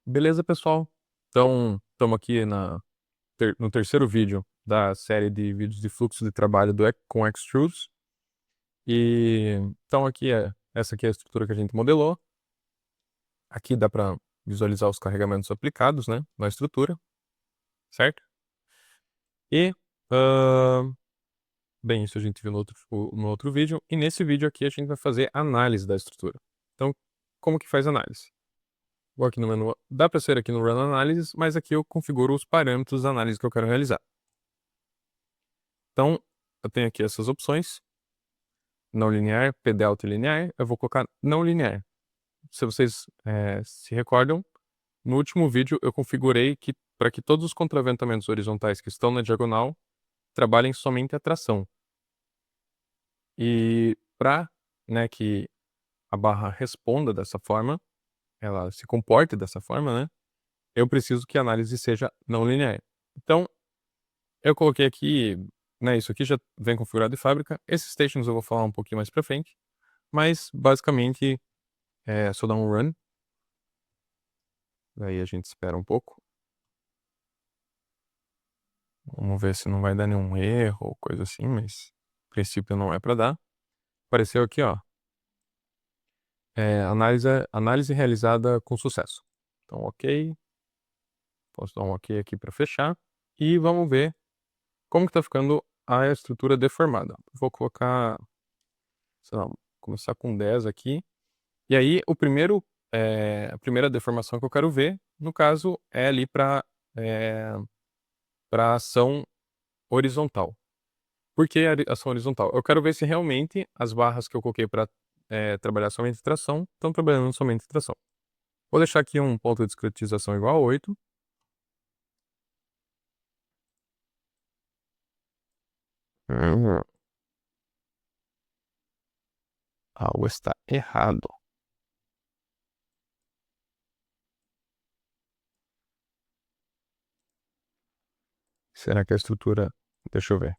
Beleza, pessoal? Então, estamos aqui no terceiro vídeo da série de vídeos de fluxo de trabalho com Extrudes. E então essa aqui é a estrutura que a gente modelou. Aqui dá para visualizar os carregamentos aplicados, né, na estrutura, certo? E, ah, bem, isso a gente viu no outro vídeo. E nesse vídeo aqui a gente vai fazer análise da estrutura. Então, como que faz análise? Vou aqui no menu, dá para ser aqui no Run Analysis, mas aqui eu configuro os parâmetros da análise que eu quero realizar. Então, eu tenho aqui essas opções, não linear, PDalta e linear, eu vou colocar não linear. Se vocês se recordam, no último vídeo eu configurei que para que todos os contraventamentos horizontais que estão na diagonal trabalhem somente a tração. E para, né, que a barra responda dessa forma, ela se comporte dessa forma, né, eu preciso que a análise seja não linear. Então, eu coloquei aqui, né, isso aqui já vem configurado de fábrica. Esses stations eu vou falar um pouquinho mais para frente. Mas, basicamente, é só dar um run. Daí a gente espera um pouco. Vamos ver se não vai dar nenhum erro ou coisa assim, mas a princípio não é para dar. Apareceu aqui, ó. Análise realizada com sucesso. Então, ok. Posso dar um ok aqui para fechar. E vamos ver como que tá ficando a estrutura deformada. Vou colocar, sei lá, começar com 10 aqui. E aí, a primeira deformação que eu quero ver, no caso, é ali para ação horizontal. Por que a ação horizontal? Eu quero ver se realmente as barras que eu coloquei para trabalhar somente tração estão trabalhando somente tração. Vou deixar aqui um ponto de discretização igual a 8. Algo está errado. Será que a estrutura... Deixa eu ver.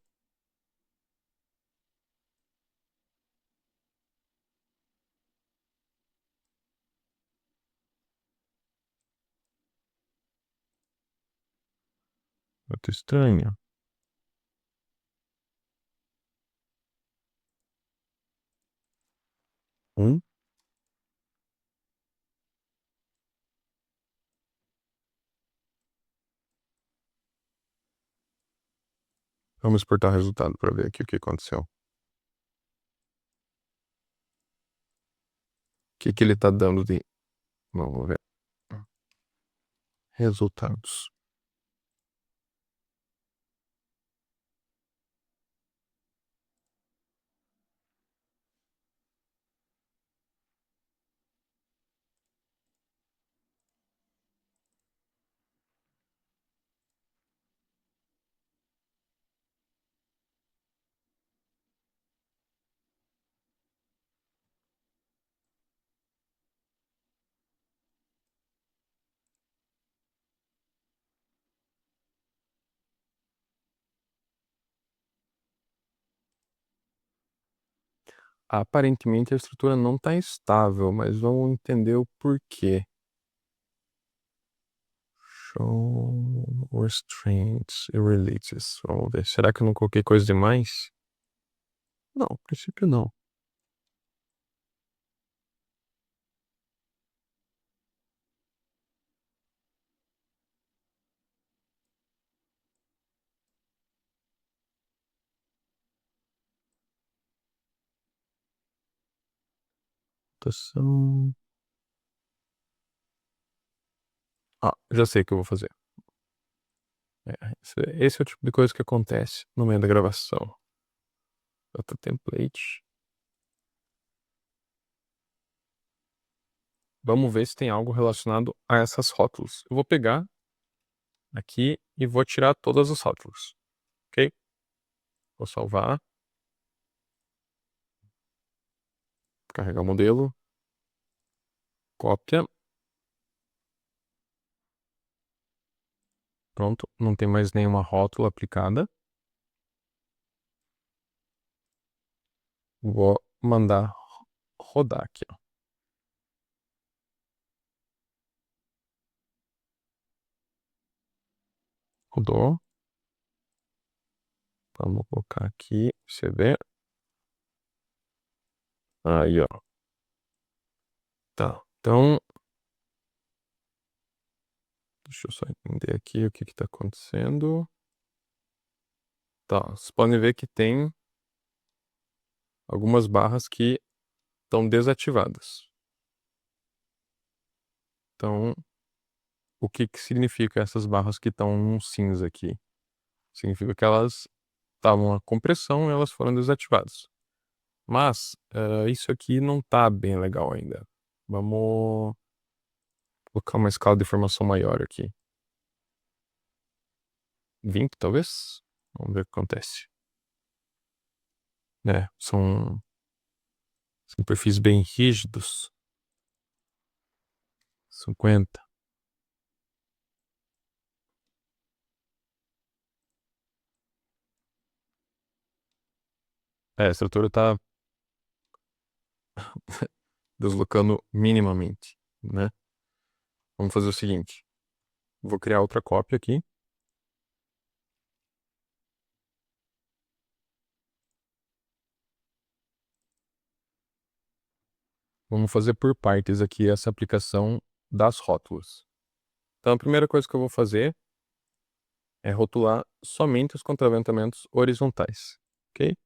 Muito estranho. Um. Vamos exportar o resultado para ver aqui o que aconteceu. O que ele está dando de... Vamos ver. Resultados. Aparentemente a estrutura não está estável, mas vamos entender o porquê. Show restraints e releases. Vamos ver. Será que eu não coloquei coisa demais? Não, a princípio não. Rotação. Ah, já sei o que eu vou fazer. Esse é o tipo de coisa que acontece no meio da gravação. Data template. Vamos ver se tem algo relacionado a essas rótulos. Eu vou pegar aqui e vou tirar todas as rótulos. Ok? Vou salvar. Carregar o modelo. Cópia. Pronto. Não tem mais nenhuma rótula aplicada. Vou mandar rodar aqui, ó. Rodou. Vamos colocar aqui, você vê. Aí, ó. Tá, então, deixa eu só entender aqui o que que tá acontecendo. Tá, vocês podem ver que tem algumas barras que estão desativadas. Então, o que que significa essas barras que estão num cinza aqui? Significa que elas estavam a compressão e elas foram desativadas. Mas, isso aqui não tá bem legal ainda. Vamos colocar uma escala de informação maior aqui. 20, talvez? Vamos ver o que acontece. São perfis bem rígidos. 50. A estrutura tá deslocando minimamente, né? Vamos fazer o seguinte. Vou criar outra cópia aqui. Vamos fazer por partes aqui essa aplicação das rótulas. Então, a primeira coisa que eu vou fazer é rotular somente os contraventamentos horizontais, ok?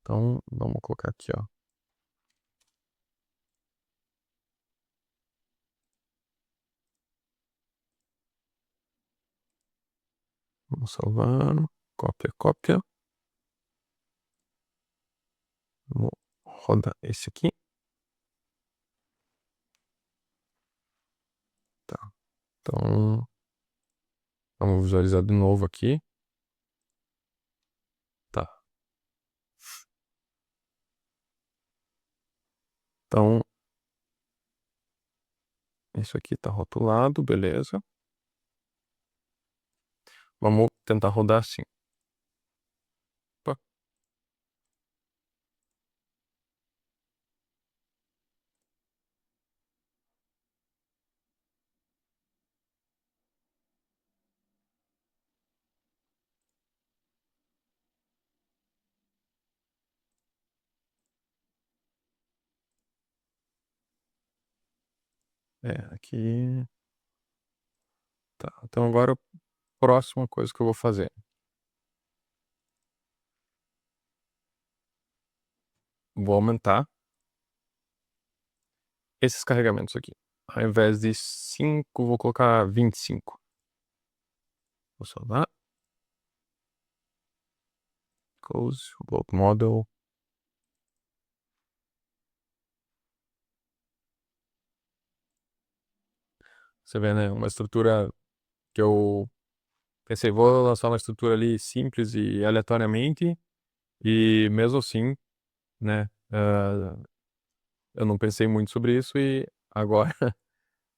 Então, vamos colocar aqui, ó. Vamos salvar. Cópia, cópia. Vamos rodar esse aqui. Tá. Então, vamos visualizar de novo aqui. Tá. Então, isso aqui tá rotulado, beleza. Vamos tentar rodar assim. Opa. Aqui. Tá. Então agora a próxima coisa que eu vou fazer. Vou aumentar esses carregamentos aqui. Ao invés de 5, vou colocar 25. Vou salvar. Close, Load Model. Você vê, né? Uma estrutura que eu pensei, vou lançar uma estrutura ali simples e aleatoriamente. E mesmo assim, né? Eu não pensei muito sobre isso e agora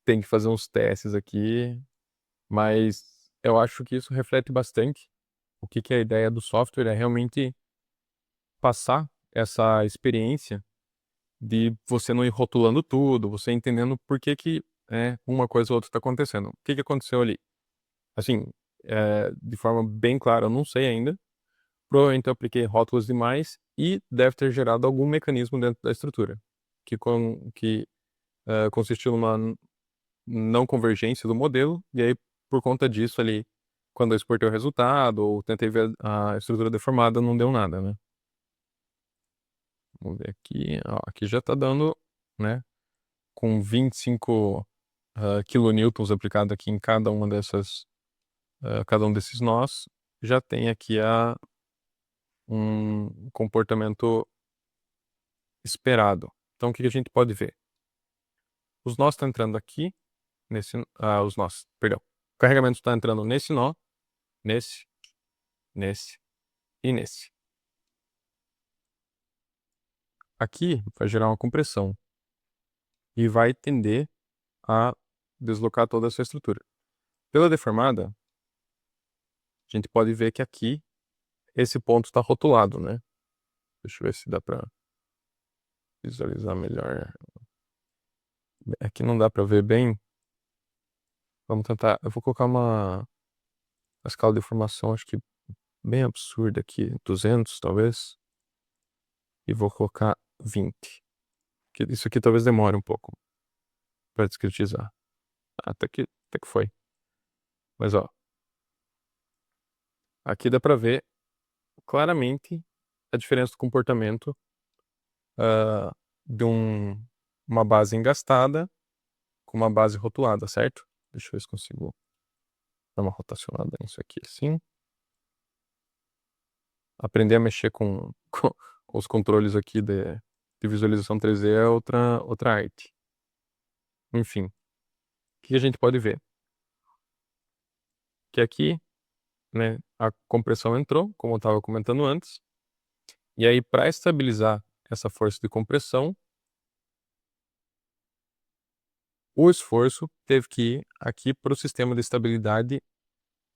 tem que fazer uns testes aqui. Mas eu acho que isso reflete bastante o que que é a ideia do software, é realmente passar essa experiência de você não ir rotulando tudo, você entendendo por que que uma coisa ou outra está acontecendo. O que que aconteceu ali? Assim, de forma bem clara, eu não sei ainda. Provavelmente eu apliquei rótulos demais e deve ter gerado algum mecanismo dentro da estrutura que consistiu numa não convergência do modelo, e aí, por conta disso ali, quando eu exportei o resultado ou tentei ver a estrutura deformada, não deu nada, né? Vamos ver aqui. Ó, aqui já está dando, né? Com 25 kilonewtons aplicado aqui em cada um desses nós, já tem aqui um comportamento esperado. Então, o que que a gente pode ver? Os nós estão entrando aqui, perdão. O carregamento está entrando nesse nó, nesse, nesse e nesse. Aqui vai gerar uma compressão e vai tender a deslocar toda essa estrutura. Pela deformada, a gente pode ver que aqui esse ponto está rotulado, né? Deixa eu ver se dá para visualizar melhor. Aqui não dá para ver bem. Vamos tentar. Eu vou colocar uma a escala de formação, acho que bem absurda aqui, 200 talvez. E vou colocar 20. Isso aqui talvez demore um pouco para discretizar. Até que foi. Mas ó, aqui dá para ver claramente a diferença do comportamento de uma base engastada com uma base rotulada, certo? Deixa eu ver se consigo dar uma rotacionada nisso aqui assim. Aprender a mexer com os controles aqui de visualização 3D é outra arte. Enfim, o que a gente pode ver? Que aqui, né, a compressão entrou, como eu estava comentando antes, e aí para estabilizar essa força de compressão, o esforço teve que ir aqui para o sistema de estabilidade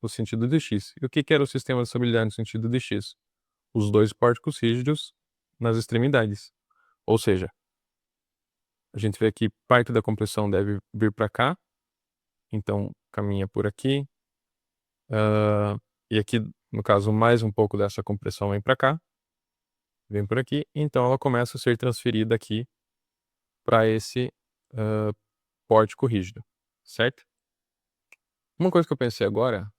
no sentido de x. E o que era o sistema de estabilidade no sentido de x? Os dois pórticos rígidos nas extremidades. Ou seja, a gente vê que parte da compressão deve vir para cá, então caminha por aqui, e aqui, no caso, mais um pouco dessa compressão vem para cá, vem por aqui, então ela começa a ser transferida aqui para esse pórtico rígido, certo? Uma coisa que eu pensei agora,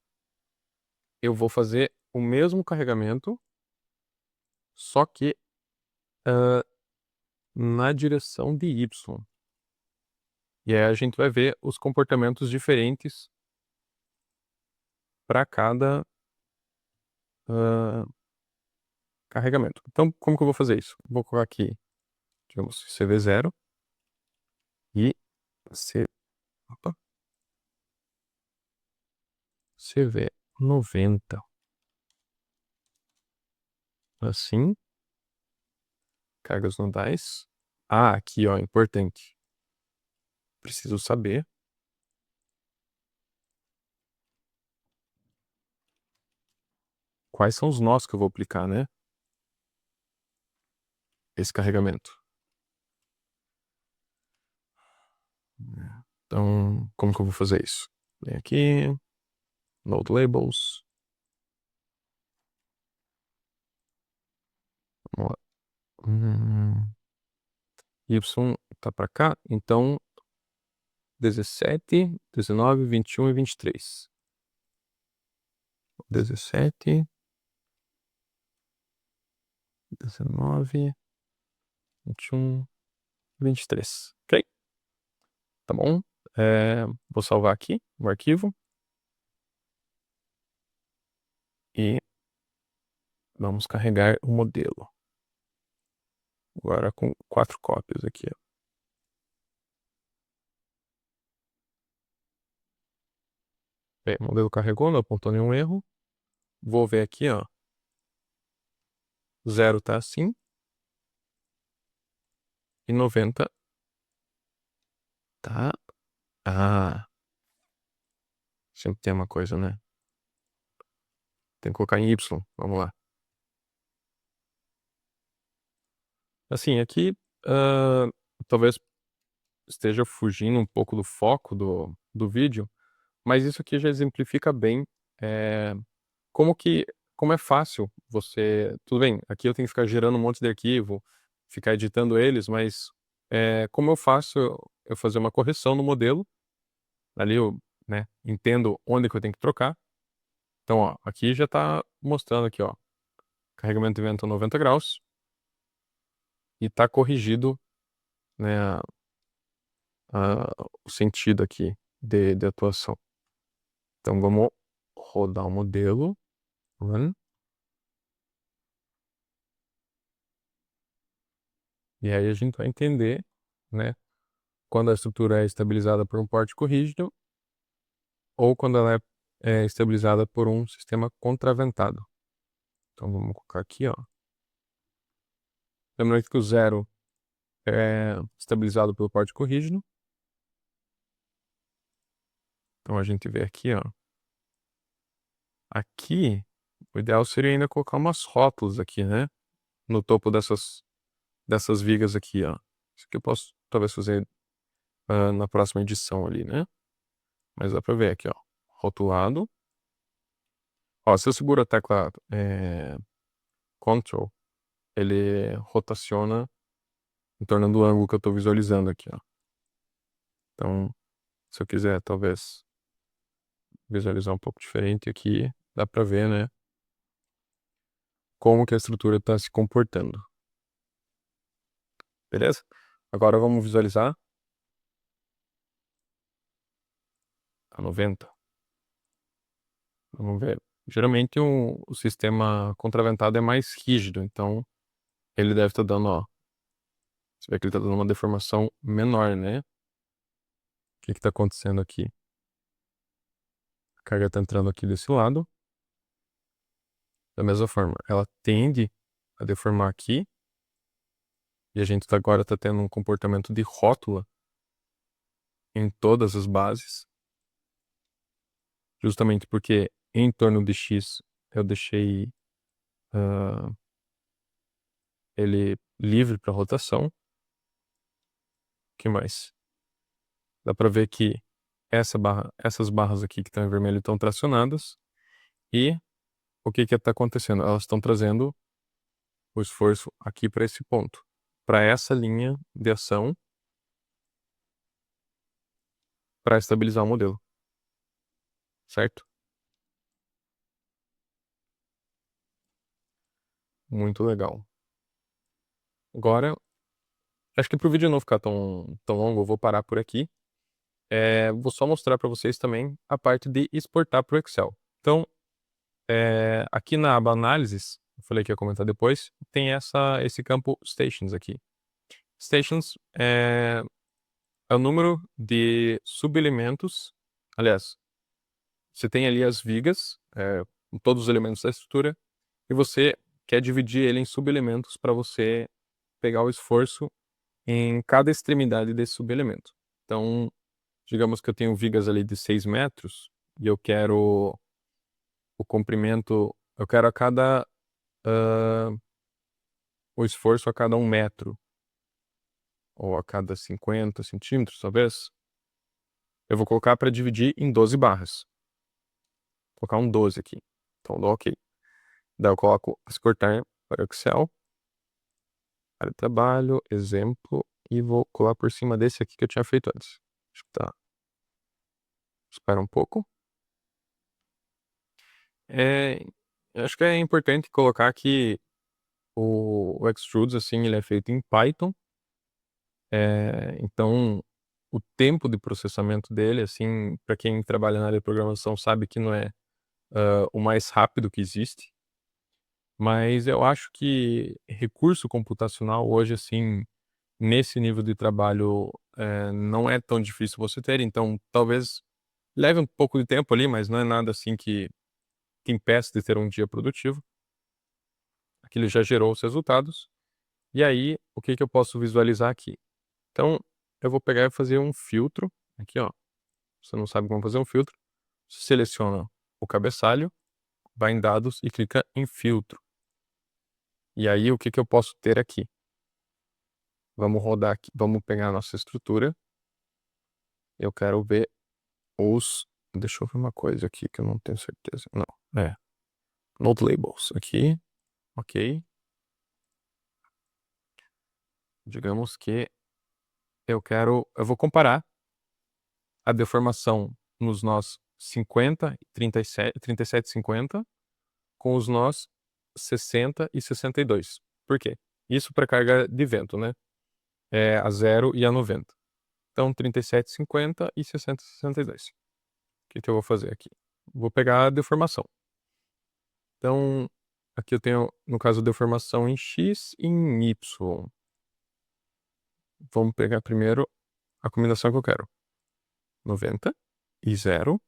eu vou fazer o mesmo carregamento, só que na direção de y. E aí a gente vai ver os comportamentos diferentes para cada carregamento. Então, como que eu vou fazer isso? Vou colocar aqui, digamos, CV0 e opa, CV90. Assim, cargas nodais. Ah, aqui, ó, importante. Preciso saber quais são os nós que eu vou aplicar, né? Esse carregamento. Então, como que eu vou fazer isso? Vem aqui, Node Labels. Vamos lá. Y tá para cá, então 17, 19, 21 e 23. 17, 19, 21, 23. Ok? Tá bom? Vou salvar aqui o arquivo. E vamos carregar o modelo. Agora com 4 cópias aqui, ó. Bem, o modelo carregou, não apontou nenhum erro. Vou ver aqui, ó. 0 tá assim. E 90 tá. Ah. Sempre tem uma coisa, né? Tem que colocar em Y. Vamos lá. Assim, aqui talvez esteja fugindo um pouco do foco do vídeo, mas isso aqui já exemplifica bem como como é fácil você. Tudo bem, aqui eu tenho que ficar gerando um monte de arquivo, ficar editando eles, mas como eu faço eu fazer uma correção no modelo, ali eu, né, entendo onde que eu tenho que trocar. Então, ó, aqui já está mostrando aqui, ó, carregamento de vento a 90 graus e está corrigido, né, o sentido aqui de atuação. Então vamos rodar o modelo, run. E aí a gente vai entender, né, quando a estrutura é estabilizada por um pórtico rígido ou quando ela é estabilizada por um sistema contraventado. Então vamos colocar aqui, ó. Lembrando que o 0 é estabilizado pelo pórtico rígido. Então a gente vê aqui, ó. Aqui, o ideal seria ainda colocar umas rótulas aqui, né? No topo dessas vigas aqui, ó. Isso aqui eu posso talvez fazer na próxima edição ali, né? Mas dá pra ver aqui, ó. Rotulado. Ó, se eu seguro a tecla Ctrl, ele rotaciona em torno do ângulo que eu tô visualizando aqui, ó. Então, se eu quiser, talvez, visualizar um pouco diferente aqui, dá pra ver, né, como que a estrutura tá se comportando. Beleza? Agora vamos visualizar a 90. Vamos ver. Geralmente o sistema contraventado é mais rígido, então ele deve estar dando, ó. Você vê que ele tá dando uma deformação menor, né? O que tá acontecendo aqui? A carga tá entrando aqui desse lado. Da mesma forma, ela tende a deformar aqui. E a gente agora tá tendo um comportamento de rótula em todas as bases. Justamente porque em torno de X eu deixei ele livre para rotação. O que mais? Dá para ver que essas barras aqui que estão em vermelho estão tracionadas. E o que está acontecendo? Elas estão trazendo o esforço aqui para esse ponto, para essa linha de ação, para estabilizar o modelo. Certo? Muito legal. Agora, acho que para o vídeo não ficar tão longo, eu vou parar por aqui. Vou só mostrar para vocês também a parte de exportar para o Excel. Então, aqui na aba Análises, eu falei que ia comentar depois, tem esse campo Stations aqui. Stations é o número de subelementos. Aliás, você tem ali as vigas, com todos os elementos da estrutura, e você quer dividir ele em subelementos para você pegar o esforço em cada extremidade desse subelemento. Então, digamos que eu tenho vigas ali de 6 metros e eu quero o comprimento, eu quero o esforço a cada 1 metro, ou a cada 50 centímetros, talvez. Eu vou colocar para dividir em 12 barras. Vou colocar um 12 aqui. Então, dou OK. Daí eu coloco exportar para Excel, área de trabalho, exemplo, e vou colar por cima desse aqui que eu tinha feito antes. Acho que tá. Espera um pouco. Acho que é importante colocar que o Extrudes, assim, ele é feito em Python. Então, o tempo de processamento dele, assim, para quem trabalha na área de programação sabe que não é o mais rápido que existe. Mas eu acho que recurso computacional hoje, assim, nesse nível de trabalho, não é tão difícil você ter. Então, talvez leve um pouco de tempo ali, mas não é nada assim que impeça de ter um dia produtivo. Aqui ele já gerou os resultados. E aí, o que eu posso visualizar aqui? Então, eu vou pegar e fazer um filtro. Aqui, ó. Você não sabe como fazer um filtro. Você seleciona o cabeçalho, vai em dados e clica em filtro. E aí, o que eu posso ter aqui? Vamos rodar aqui, vamos pegar a nossa estrutura. Eu quero ver deixa eu ver uma coisa aqui que eu não tenho certeza. Não, Node Labels aqui. Ok. Digamos que eu vou comparar a deformação nos nós 50, 37 e 50 com os nós 60 e 62. Por quê? Isso para carga de vento, né? É a 0 e a 90. Então, 37, 50 e 60, 62. O que eu vou fazer aqui? Vou pegar a deformação. Então, aqui eu tenho, no caso, deformação em X e em Y. Vamos pegar primeiro a combinação que eu quero. 90 e 0.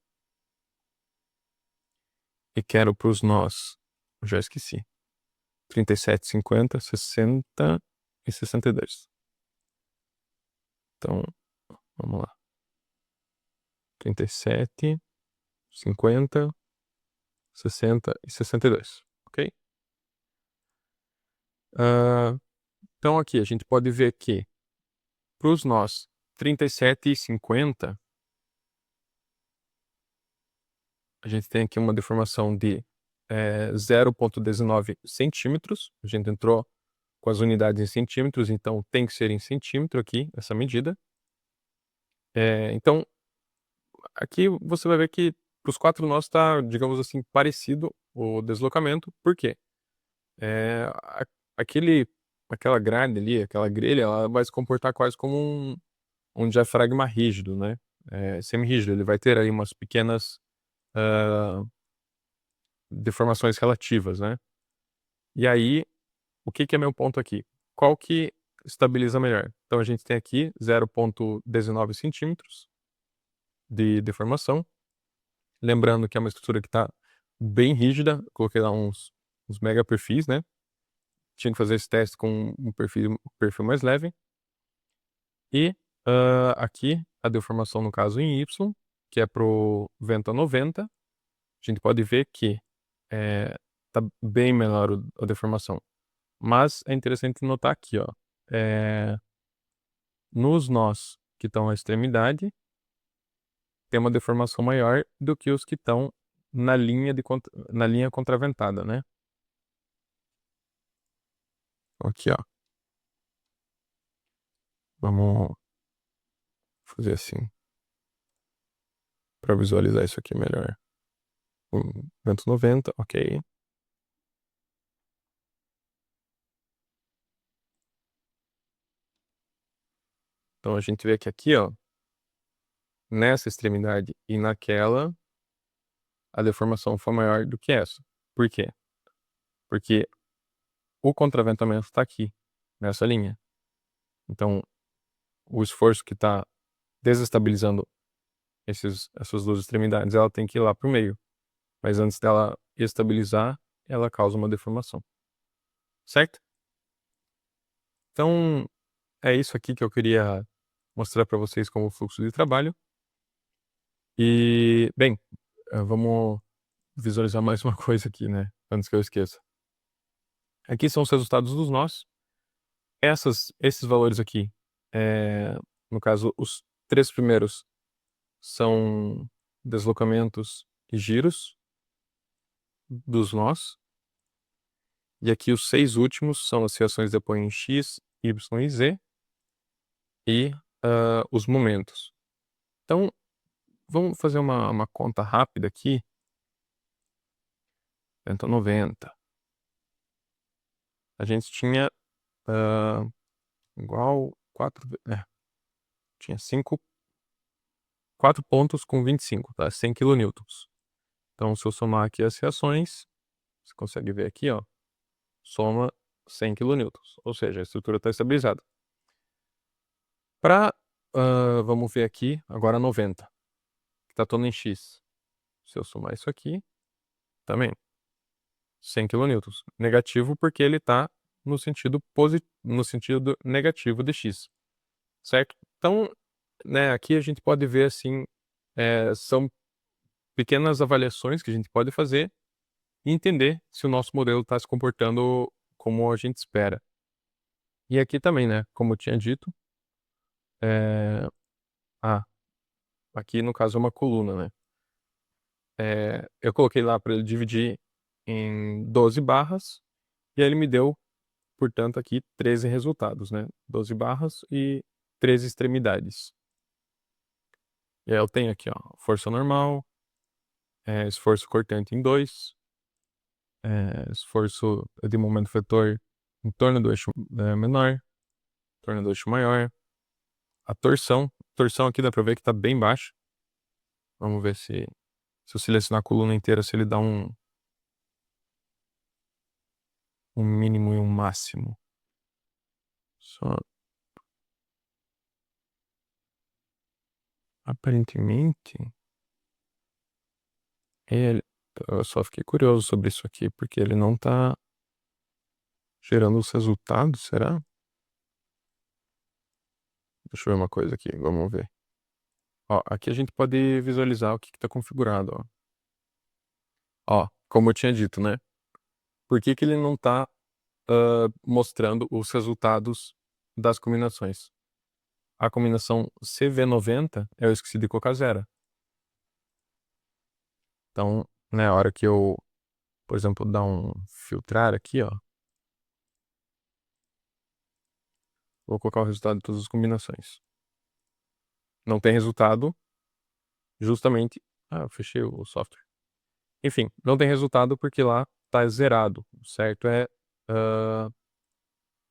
E quero para os nós, já esqueci. 37, 50, 60 e 62. Então, vamos lá. 37, 50, 60 e 62. Ok? Então, aqui a gente pode ver que para os nós 37 e 50, a gente tem aqui uma deformação de 0,19 centímetros. A gente entrou com as unidades em centímetros, então tem que ser em centímetro aqui, essa medida. Então, aqui você vai ver que para os 4 nós está, digamos assim, parecido o deslocamento. Por quê? A aquela grade ali, aquela grelha, ela vai se comportar quase como um diafragma rígido, né, semi-rígido. Ele vai ter aí umas pequenas, hã, deformações relativas, né. E aí, o que que é meu ponto aqui? Qual que estabiliza melhor? Então a gente tem aqui 0,19 centímetros de deformação. Lembrando que é uma estrutura que está bem rígida, coloquei lá uns mega perfis, né. Tinha que fazer esse teste com um perfil mais leve. E, aqui a deformação no caso em Y, que é para o vento a 90, a gente pode ver que, tá bem menor a deformação. Mas é interessante notar aqui, ó, eh, nos nós que estão à extremidade, tem uma deformação maior do que os que estão na linha contraventada, né. Aqui, ó, vamos fazer assim, para visualizar isso aqui melhor. Vento 90, ok. Então a gente vê que aqui, ó, nessa extremidade e naquela, a deformação foi maior do que essa. Por quê? Porque o contraventamento está aqui, nessa linha. Então, o esforço que está desestabilizando essas 2 extremidades, ela tem que ir lá para o meio. Mas antes dela estabilizar, ela causa uma deformação. Certo? Então, é isso aqui que eu queria mostrar para vocês como fluxo de trabalho. E, bem, vamos visualizar mais uma coisa aqui, né, antes que eu esqueça. Aqui são os resultados dos nós. Esses valores aqui, no caso, os 3 primeiros são deslocamentos e giros dos nós. E aqui os 6 últimos são as reações de apoio em X, Y e Z e, os momentos. Então, vamos fazer uma conta rápida aqui. Vento 90. A gente tinha, igual 4 tinha 4 pontos com 25, tá, 100 quilonewtons. Então se eu somar aqui as reações, você consegue ver aqui, ó, soma 100 quilonewtons, ou seja, a estrutura está estabilizada. Vamos ver aqui agora 90, que está todo em X. Se eu somar isso aqui, também 100 quilonewtons. Negativo porque ele está no sentido negativo de X, certo? Então, né, aqui a gente pode ver assim, são pequenas avaliações que a gente pode fazer e entender se o nosso modelo está se comportando como a gente espera. E aqui também, né, como eu tinha dito, eh, ah, aqui no caso é uma coluna, né. Eu coloquei lá para ele dividir em 12 barras, e aí ele me deu, portanto, aqui 13 resultados, né, 12 barras e 13 extremidades. E aí eu tenho aqui, ó, força normal, esforço cortante em 2, esforço de momento vetor em torno do eixo, menor, em torno do eixo maior. A torção aqui dá pra ver que tá bem baixa. Vamos ver se eu selecionar a coluna inteira, se ele dá um mínimo e um máximo. Só aparentemente, ele eu só fiquei curioso sobre isso aqui, porque ele não tá gerando os resultados, será? Deixa eu ver uma coisa aqui, vamos ver. Ó, aqui a gente pode visualizar o que que tá configurado, ó. Ó, como eu tinha dito, né, por que que ele não tá, mostrando os resultados das combinações? A combinação CV90 eu esqueci de colocar 0. Então, né, a hora que eu por exemplo, dar um filtrar aqui, ó. Vou colocar o resultado de todas as combinações. Não tem resultado, justamente... Ah, eu fechei o software. Enfim, não tem resultado porque lá tá zerado. O certo é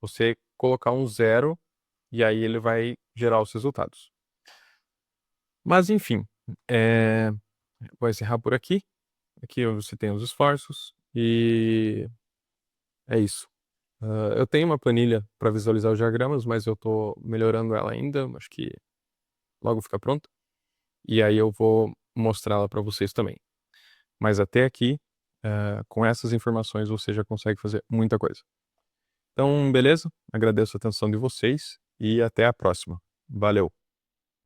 você colocar um 0 e aí ele vai gerar os resultados. Mas enfim, vou encerrar por aqui. Aqui você tem os esforços e é isso. Eu tenho uma planilha para visualizar os diagramas, mas eu estou melhorando ela ainda. Acho que logo fica pronta. E aí eu vou mostrá-la para vocês também. Mas até aqui, com essas informações, você já consegue fazer muita coisa. Então, beleza? Agradeço a atenção de vocês e até a próxima. Valeu!